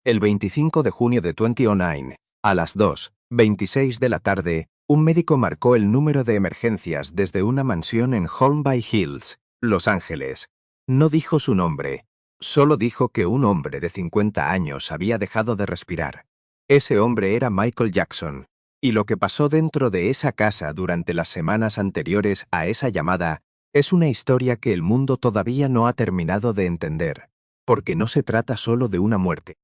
El 25 de junio de 2009, a las 2:26 de la tarde, un médico marcó el número de emergencias desde una mansión en Holm Bay Hills, Los Ángeles. No dijo su nombre, solo dijo que un hombre de 50 años había dejado de respirar. Ese hombre era Michael Jackson, y lo que pasó dentro de esa casa durante las semanas anteriores a esa llamada es una historia que el mundo todavía no ha terminado de entender, porque no se trata solo de una muerte.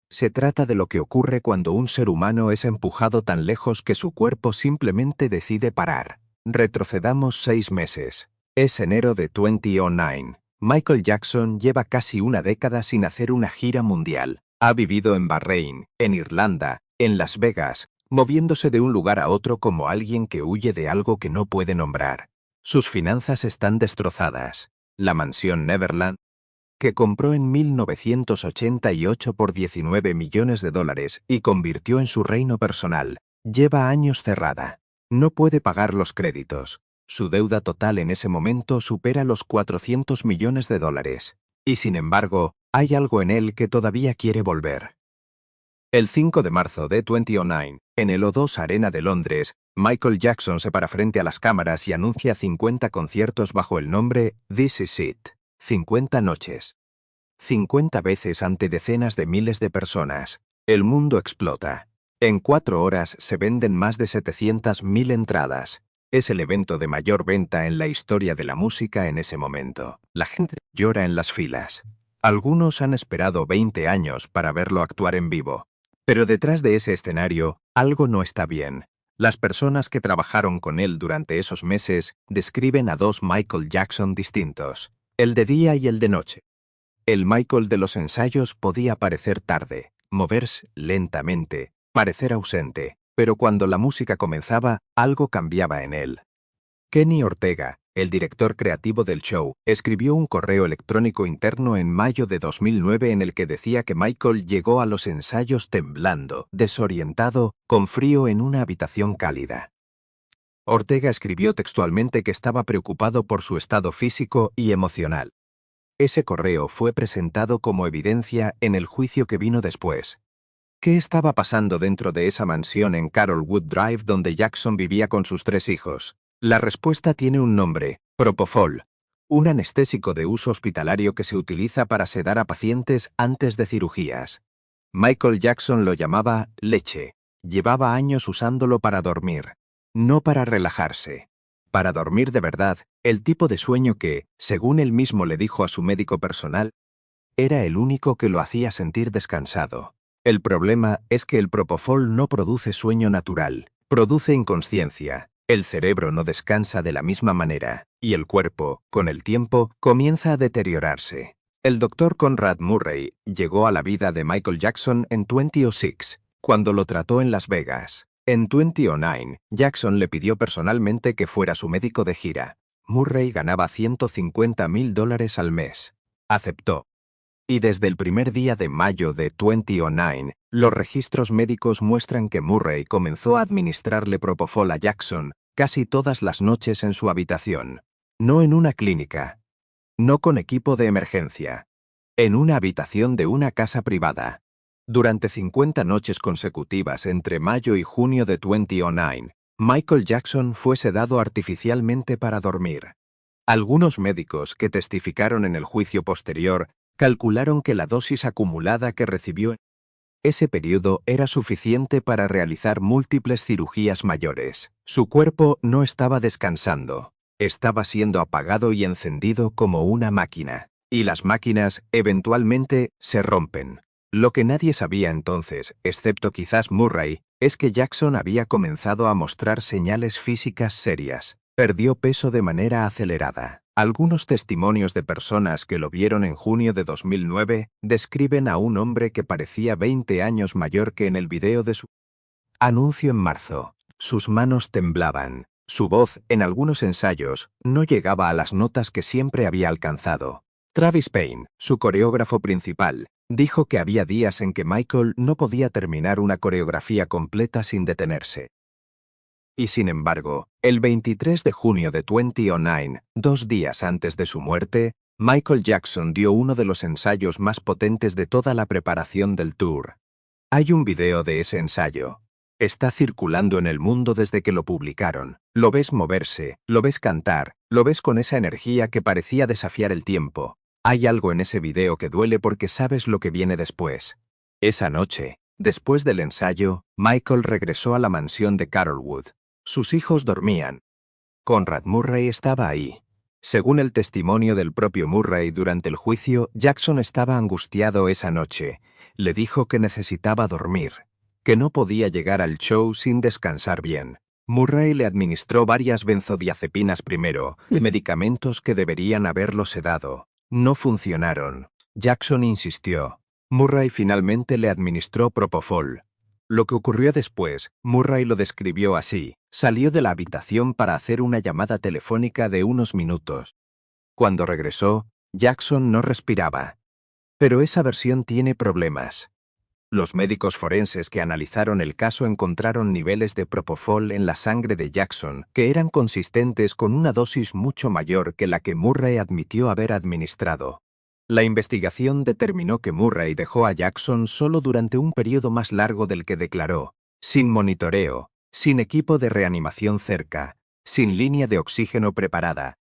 Se trata de lo que ocurre cuando un ser humano es empujado tan lejos que su cuerpo simplemente decide parar. Retrocedamos 6 meses. Es enero de 2009. Michael Jackson lleva casi una década sin hacer una gira mundial. Ha vivido en Bahrein, en Irlanda, en Las Vegas, moviéndose de un lugar a otro como alguien que huye de algo que no puede nombrar. Sus finanzas están destrozadas. La mansión Neverland, que compró en 1988 por $19 millones y convirtió en su reino personal, lleva años cerrada. No puede pagar los créditos. Su deuda total en ese momento supera los $400 millones. Y sin embargo, hay algo en él que todavía quiere volver. El 5 de marzo de 2009, en el O2 Arena de Londres, Michael Jackson se para frente a las cámaras y anuncia 50 conciertos bajo el nombre This Is It. 50 noches. 50 veces ante decenas de miles de personas. El mundo explota. En 4 horas se venden más de 700.000 entradas. Es el evento de mayor venta en la historia de la música en ese momento. La gente llora en las filas. Algunos han esperado 20 años para verlo actuar en vivo. Pero detrás de ese escenario, algo no está bien. Las personas que trabajaron con él durante esos meses describen a dos Michael Jackson distintos, el de día y el de noche. El Michael de los ensayos podía parecer tarde, moverse lentamente, parecer ausente, pero cuando la música comenzaba, algo cambiaba en él. Kenny Ortega, el director creativo del show, escribió un correo electrónico interno en mayo de 2009 en el que decía que Michael llegó a los ensayos temblando, desorientado, con frío en una habitación cálida. Ortega escribió textualmente que estaba preocupado por su estado físico y emocional. Ese correo fue presentado como evidencia en el juicio que vino después. ¿Qué estaba pasando dentro de esa mansión en Carolwood Drive donde Jackson vivía con sus 3 hijos? La respuesta tiene un nombre: Propofol, un anestésico de uso hospitalario que se utiliza para sedar a pacientes antes de cirugías. Michael Jackson lo llamaba leche. Llevaba años usándolo para dormir, no para relajarse. Para dormir de verdad, el tipo de sueño que, según él mismo le dijo a su médico personal, era el único que lo hacía sentir descansado. El problema es que el Propofol no produce sueño natural, produce inconsciencia. El cerebro no descansa de la misma manera, y el cuerpo, con el tiempo, comienza a deteriorarse. El Dr. Conrad Murray llegó a la vida de Michael Jackson en 2006, cuando lo trató en Las Vegas. En 2009, Jackson le pidió personalmente que fuera su médico de gira. Murray ganaba $150.000 al mes. Aceptó. Y desde el primer día de mayo de 2009, los registros médicos muestran que Murray comenzó a administrarle Propofol a Jackson casi todas las noches en su habitación. No en una clínica. No con equipo de emergencia. En una habitación de una casa privada. Durante 50 noches consecutivas entre mayo y junio de 2009, Michael Jackson fue sedado artificialmente para dormir. Algunos médicos que testificaron en el juicio posterior calcularon que la dosis acumulada que recibió en ese periodo era suficiente para realizar múltiples cirugías mayores. Su cuerpo no estaba descansando, estaba siendo apagado y encendido como una máquina. Y las máquinas, eventualmente, se rompen. Lo que nadie sabía entonces, excepto quizás Murray, es que Jackson había comenzado a mostrar señales físicas serias. Perdió peso de manera acelerada. Algunos testimonios de personas que lo vieron en junio de 2009 describen a un hombre que parecía 20 años mayor que en el video de su anuncio en marzo. Sus manos temblaban. Su voz, en algunos ensayos, no llegaba a las notas que siempre había alcanzado. Travis Payne, su coreógrafo principal, dijo que había días en que Michael no podía terminar una coreografía completa sin detenerse. Y sin embargo, el 23 de junio de 2009, 2 días antes de su muerte, Michael Jackson dio uno de los ensayos más potentes de toda la preparación del tour. Hay un video de ese ensayo. Está circulando en el mundo desde que lo publicaron. Lo ves moverse, lo ves cantar, lo ves con esa energía que parecía desafiar el tiempo. Hay algo en ese video que duele porque sabes lo que viene después. Esa noche, después del ensayo, Michael regresó a la mansión de Carolwood. Sus hijos dormían. Conrad Murray estaba ahí. Según el testimonio del propio Murray durante el juicio, Jackson estaba angustiado esa noche. Le dijo que necesitaba dormir, que no podía llegar al show sin descansar bien. Murray le administró varias benzodiazepinas primero, medicamentos que deberían haberlo sedado. No funcionaron. Jackson insistió. Murray finalmente le administró propofol. Lo que ocurrió después, Murray lo describió así. Salió de la habitación para hacer una llamada telefónica de unos minutos. Cuando regresó, Jackson no respiraba. Pero esa versión tiene problemas. Los médicos forenses que analizaron el caso encontraron niveles de propofol en la sangre de Jackson que eran consistentes con una dosis mucho mayor que la que Murray admitió haber administrado. La investigación determinó que Murray dejó a Jackson solo durante un periodo más largo del que declaró, sin monitoreo, sin equipo de reanimación cerca, sin línea de oxígeno preparada.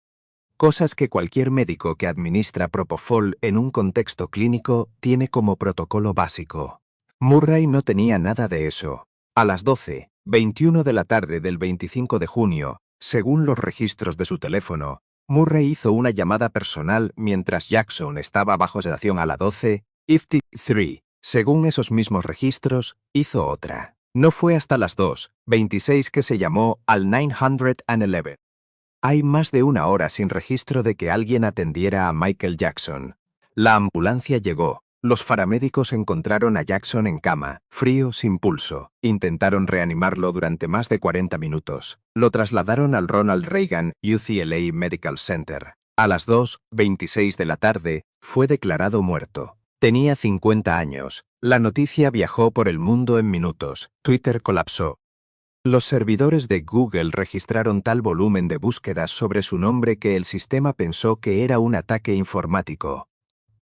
Cosas que cualquier médico que administra propofol en un contexto clínico tiene como protocolo básico. Murray no tenía nada de eso. A las 12:21 de la tarde del 25 de junio, según los registros de su teléfono, Murray hizo una llamada personal mientras Jackson estaba bajo sedación a las 12:53. Según esos mismos registros, hizo otra. No fue hasta las 2:26 que se llamó al 911. Hay más de una hora sin registro de que alguien atendiera a Michael Jackson. La ambulancia llegó. Los paramédicos encontraron a Jackson en cama, frío, sin pulso. Intentaron reanimarlo durante más de 40 minutos. Lo trasladaron al Ronald Reagan UCLA Medical Center. A las 2:26 de la tarde, fue declarado muerto. Tenía 50 años. La noticia viajó por el mundo en minutos. Twitter colapsó. Los servidores de Google registraron tal volumen de búsquedas sobre su nombre que el sistema pensó que era un ataque informático.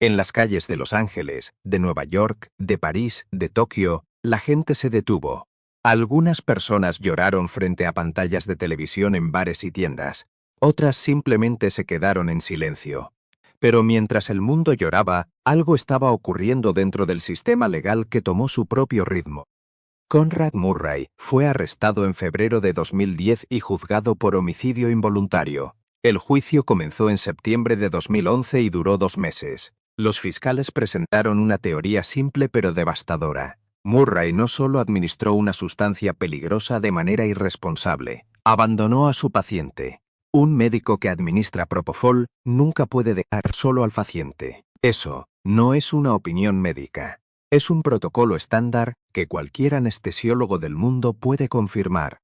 En las calles de Los Ángeles, de Nueva York, de París, de Tokio, la gente se detuvo. Algunas personas lloraron frente a pantallas de televisión en bares y tiendas. Otras simplemente se quedaron en silencio. Pero mientras el mundo lloraba, algo estaba ocurriendo dentro del sistema legal que tomó su propio ritmo. Conrad Murray fue arrestado en febrero de 2010 y juzgado por homicidio involuntario. El juicio comenzó en septiembre de 2011 y duró 2 meses. Los fiscales presentaron una teoría simple pero devastadora. Murray no solo administró una sustancia peligrosa de manera irresponsable, abandonó a su paciente. Un médico que administra propofol nunca puede dejar solo al paciente. Eso no es una opinión médica. Es un protocolo estándar que cualquier anestesiólogo del mundo puede confirmar.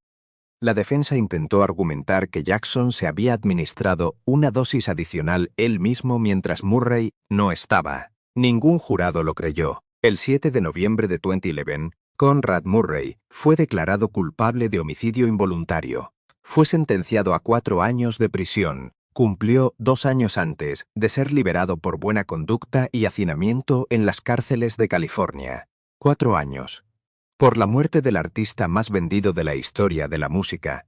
La defensa intentó argumentar que Jackson se había administrado una dosis adicional él mismo mientras Murray no estaba. Ningún jurado lo creyó. El 7 de noviembre de 2011, Conrad Murray fue declarado culpable de homicidio involuntario. Fue sentenciado a 4 años de prisión. Cumplió 2 años antes de ser liberado por buena conducta y hacinamiento en las cárceles de California. 4 años. Por la muerte del artista más vendido de la historia de la música.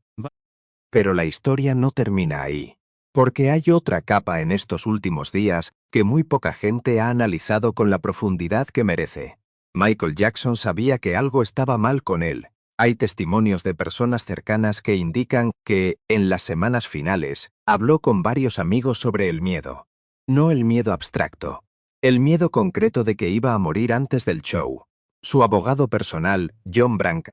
Pero la historia no termina ahí. Porque hay otra capa en estos últimos días que muy poca gente ha analizado con la profundidad que merece. Michael Jackson sabía que algo estaba mal con él. Hay testimonios de personas cercanas que indican que, en las semanas finales, habló con varios amigos sobre el miedo. No el miedo abstracto. El miedo concreto de que iba a morir antes del show. Su abogado personal, John Branca,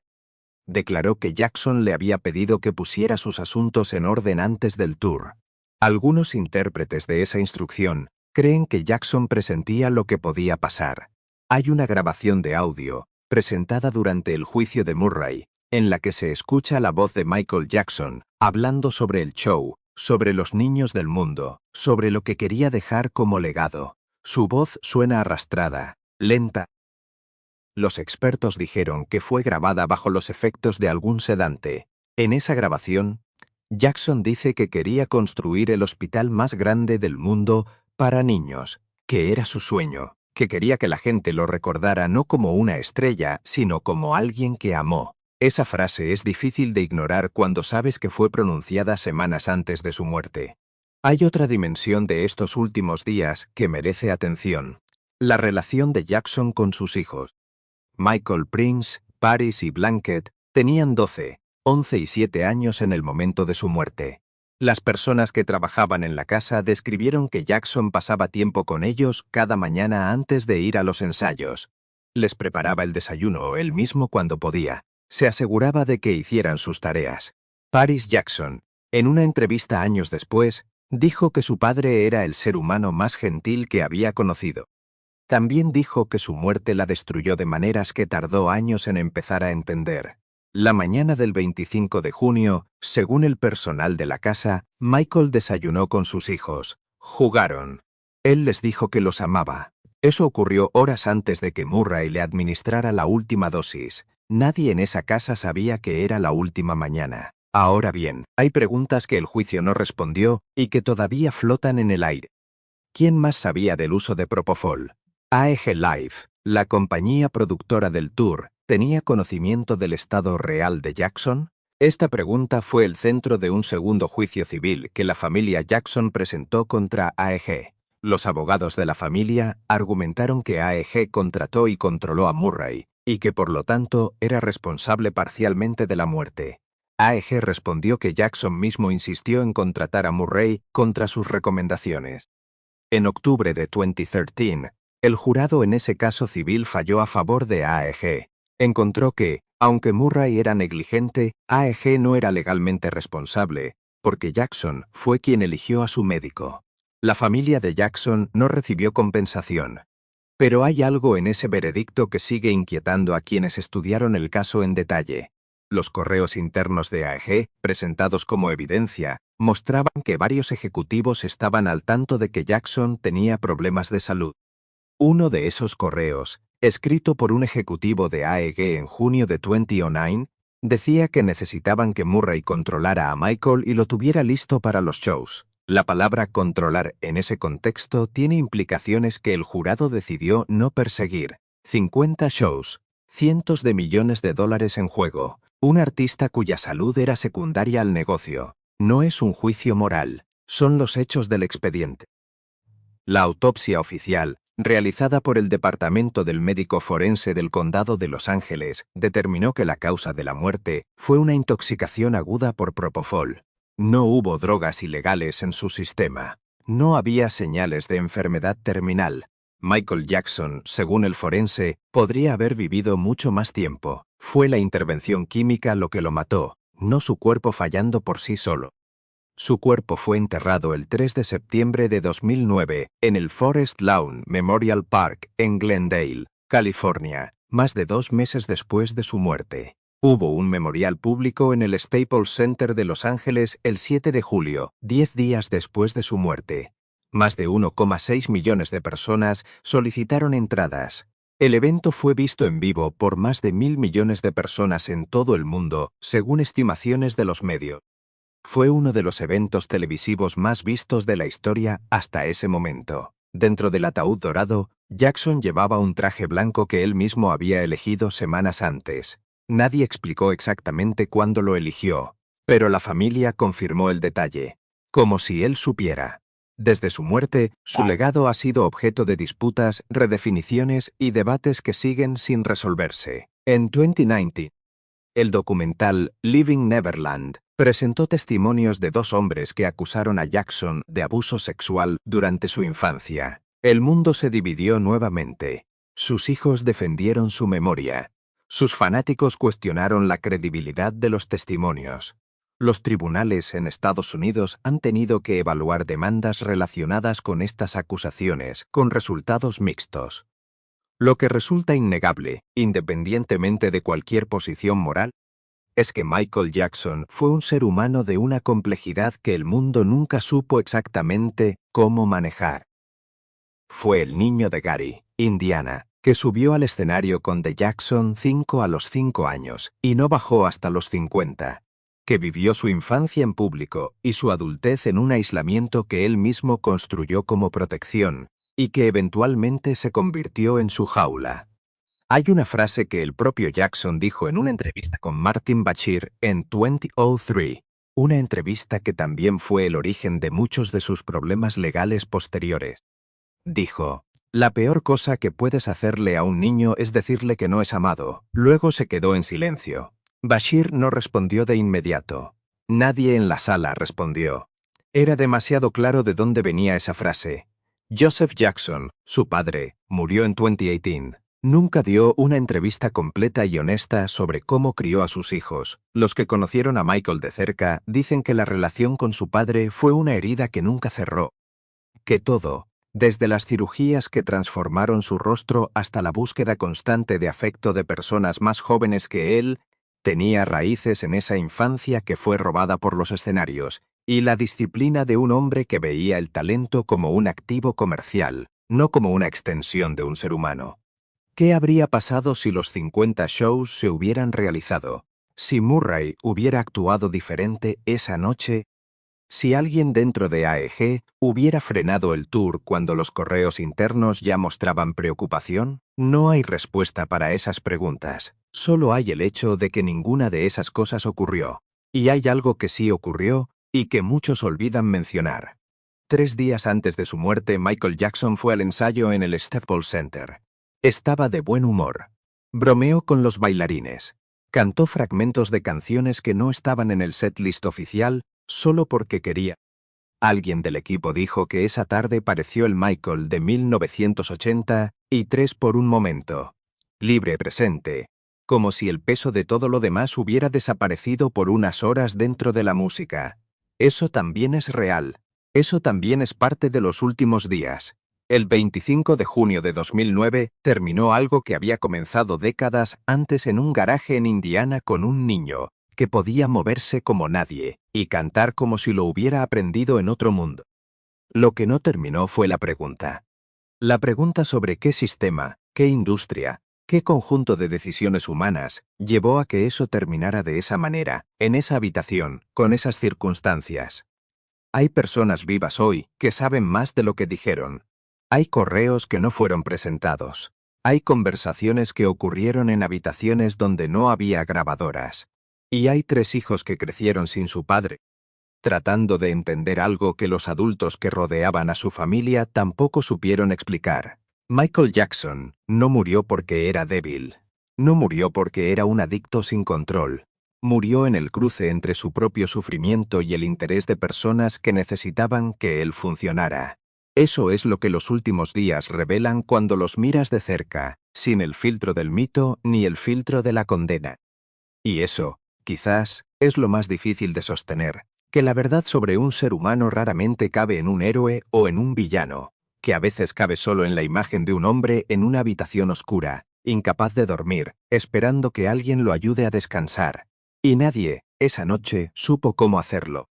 declaró que Jackson le había pedido que pusiera sus asuntos en orden antes del tour. Algunos intérpretes de esa instrucción creen que Jackson presentía lo que podía pasar. Hay una grabación de audio, presentada durante el juicio de Murray, en la que se escucha la voz de Michael Jackson, hablando sobre el show, sobre los niños del mundo, sobre lo que quería dejar como legado. Su voz suena arrastrada, lenta. Los expertos dijeron que fue grabada bajo los efectos de algún sedante. En esa grabación, Jackson dice que quería construir el hospital más grande del mundo para niños, que era su sueño, que quería que la gente lo recordara no como una estrella, sino como alguien que amó. Esa frase es difícil de ignorar cuando sabes que fue pronunciada semanas antes de su muerte. Hay otra dimensión de estos últimos días que merece atención: la relación de Jackson con sus hijos. Michael Prince, Paris y Blanket tenían 12, 11 y 7 años en el momento de su muerte. Las personas que trabajaban en la casa describieron que Jackson pasaba tiempo con ellos cada mañana antes de ir a los ensayos. Les preparaba el desayuno él mismo cuando podía. Se aseguraba de que hicieran sus tareas. Paris Jackson, en una entrevista años después, dijo que su padre era el ser humano más gentil que había conocido. También dijo que su muerte la destruyó de maneras que tardó años en empezar a entender. La mañana del 25 de junio, según el personal de la casa, Michael desayunó con sus hijos. Jugaron. Él les dijo que los amaba. Eso ocurrió horas antes de que Murray le administrara la última dosis. Nadie en esa casa sabía que era la última mañana. Ahora bien, hay preguntas que el juicio no respondió y que todavía flotan en el aire. ¿Quién más sabía del uso de Propofol? AEG Life, la compañía productora del tour, ¿tenía conocimiento del estado real de Jackson? Esta pregunta fue el centro de un segundo juicio civil que la familia Jackson presentó contra AEG. Los abogados de la familia argumentaron que AEG contrató y controló a Murray, y que por lo tanto era responsable parcialmente de la muerte. AEG respondió que Jackson mismo insistió en contratar a Murray contra sus recomendaciones. En octubre de 2013, el jurado en ese caso civil falló a favor de AEG. Encontró que, aunque Murray era negligente, AEG no era legalmente responsable, porque Jackson fue quien eligió a su médico. La familia de Jackson no recibió compensación. Pero hay algo en ese veredicto que sigue inquietando a quienes estudiaron el caso en detalle. Los correos internos de AEG, presentados como evidencia, mostraban que varios ejecutivos estaban al tanto de que Jackson tenía problemas de salud. Uno de esos correos, escrito por un ejecutivo de AEG en junio de 2009, decía que necesitaban que Murray controlara a Michael y lo tuviera listo para los shows. La palabra controlar en ese contexto tiene implicaciones que el jurado decidió no perseguir. 50 shows, cientos de millones de dólares en juego, un artista cuya salud era secundaria al negocio. No es un juicio moral, son los hechos del expediente. La autopsia oficial, realizada por el Departamento del Médico Forense del Condado de Los Ángeles, determinó que la causa de la muerte fue una intoxicación aguda por Propofol. No hubo drogas ilegales en su sistema. No había señales de enfermedad terminal. Michael Jackson, según el forense, podría haber vivido mucho más tiempo. Fue la intervención química lo que lo mató, no su cuerpo fallando por sí solo. Su cuerpo fue enterrado el 3 de septiembre de 2009 en el Forest Lawn Memorial Park en Glendale, California, más de 2 meses después de su muerte. Hubo un memorial público en el Staples Center de Los Ángeles el 7 de julio, 10 días después de su muerte. Más de 1,6 millones de personas solicitaron entradas. El evento fue visto en vivo por más de 1.000 millones de personas en todo el mundo, según estimaciones de los medios. Fue uno de los eventos televisivos más vistos de la historia hasta ese momento. Dentro del ataúd dorado, Jackson llevaba un traje blanco que él mismo había elegido semanas antes. Nadie explicó exactamente cuándo lo eligió, pero la familia confirmó el detalle, como si él supiera. Desde su muerte, su legado ha sido objeto de disputas, redefiniciones y debates que siguen sin resolverse. En 2019, el documental Living Neverland presentó testimonios de 2 hombres que acusaron a Jackson de abuso sexual durante su infancia. El mundo se dividió nuevamente. Sus hijos defendieron su memoria. Sus fanáticos cuestionaron la credibilidad de los testimonios. Los tribunales en Estados Unidos han tenido que evaluar demandas relacionadas con estas acusaciones, con resultados mixtos. Lo que resulta innegable, independientemente de cualquier posición moral, es que Michael Jackson fue un ser humano de una complejidad que el mundo nunca supo exactamente cómo manejar. Fue el niño de Gary, Indiana, que subió al escenario con The Jackson 5 a los 5 años y no bajó hasta los 50. que vivió su infancia en público y su adultez en un aislamiento que él mismo construyó como protección, y que eventualmente se convirtió en su jaula. Hay una frase que el propio Jackson dijo en una entrevista con Martin Bashir en 2003, una entrevista que también fue el origen de muchos de sus problemas legales posteriores. Dijo: «La peor cosa que puedes hacerle a un niño es decirle que no es amado». Luego se quedó en silencio. Bashir no respondió de inmediato. Nadie en la sala respondió. Era demasiado claro de dónde venía esa frase. Joseph Jackson, su padre, murió en 2018. Nunca dio una entrevista completa y honesta sobre cómo crió a sus hijos. Los que conocieron a Michael de cerca dicen que la relación con su padre fue una herida que nunca cerró. Que todo, desde las cirugías que transformaron su rostro hasta la búsqueda constante de afecto de personas más jóvenes que él, tenía raíces en esa infancia que fue robada por los escenarios, y la disciplina de un hombre que veía el talento como un activo comercial, no como una extensión de un ser humano. ¿Qué habría pasado si los 50 shows se hubieran realizado? Si Murray hubiera actuado diferente esa noche. Si alguien dentro de AEG hubiera frenado el tour cuando los correos internos ya mostraban preocupación. No hay respuesta para esas preguntas. Solo hay el hecho de que ninguna de esas cosas ocurrió. Y hay algo que sí ocurrió y que muchos olvidan mencionar. 3 días antes de su muerte, Michael Jackson fue al ensayo en el Staples Center. Estaba de buen humor. Bromeó con los bailarines. Cantó fragmentos de canciones que no estaban en el setlist oficial solo porque quería. Alguien del equipo dijo que esa tarde pareció el Michael de 1983 por un momento. Libre, presente. Como si el peso de todo lo demás hubiera desaparecido por unas horas dentro de la música. Eso también es real. Eso también es parte de los últimos días. El 25 de junio de 2009 terminó algo que había comenzado décadas antes en un garaje en Indiana con un niño que podía moverse como nadie y cantar como si lo hubiera aprendido en otro mundo. Lo que no terminó fue la pregunta. La pregunta sobre qué sistema, qué industria, qué conjunto de decisiones humanas llevó a que eso terminara de esa manera, en esa habitación, con esas circunstancias. Hay personas vivas hoy que saben más de lo que dijeron. Hay correos que no fueron presentados. Hay conversaciones que ocurrieron en habitaciones donde no había grabadoras. Y hay 3 hijos que crecieron sin su padre, tratando de entender algo que los adultos que rodeaban a su familia tampoco supieron explicar. Michael Jackson no murió porque era débil. No murió porque era un adicto sin control. Murió en el cruce entre su propio sufrimiento y el interés de personas que necesitaban que él funcionara. Eso es lo que los últimos días revelan cuando los miras de cerca, sin el filtro del mito ni el filtro de la condena. Y eso, quizás, es lo más difícil de sostener, que la verdad sobre un ser humano raramente cabe en un héroe o en un villano, que a veces cabe solo en la imagen de un hombre en una habitación oscura, incapaz de dormir, esperando que alguien lo ayude a descansar. Y nadie, esa noche, supo cómo hacerlo.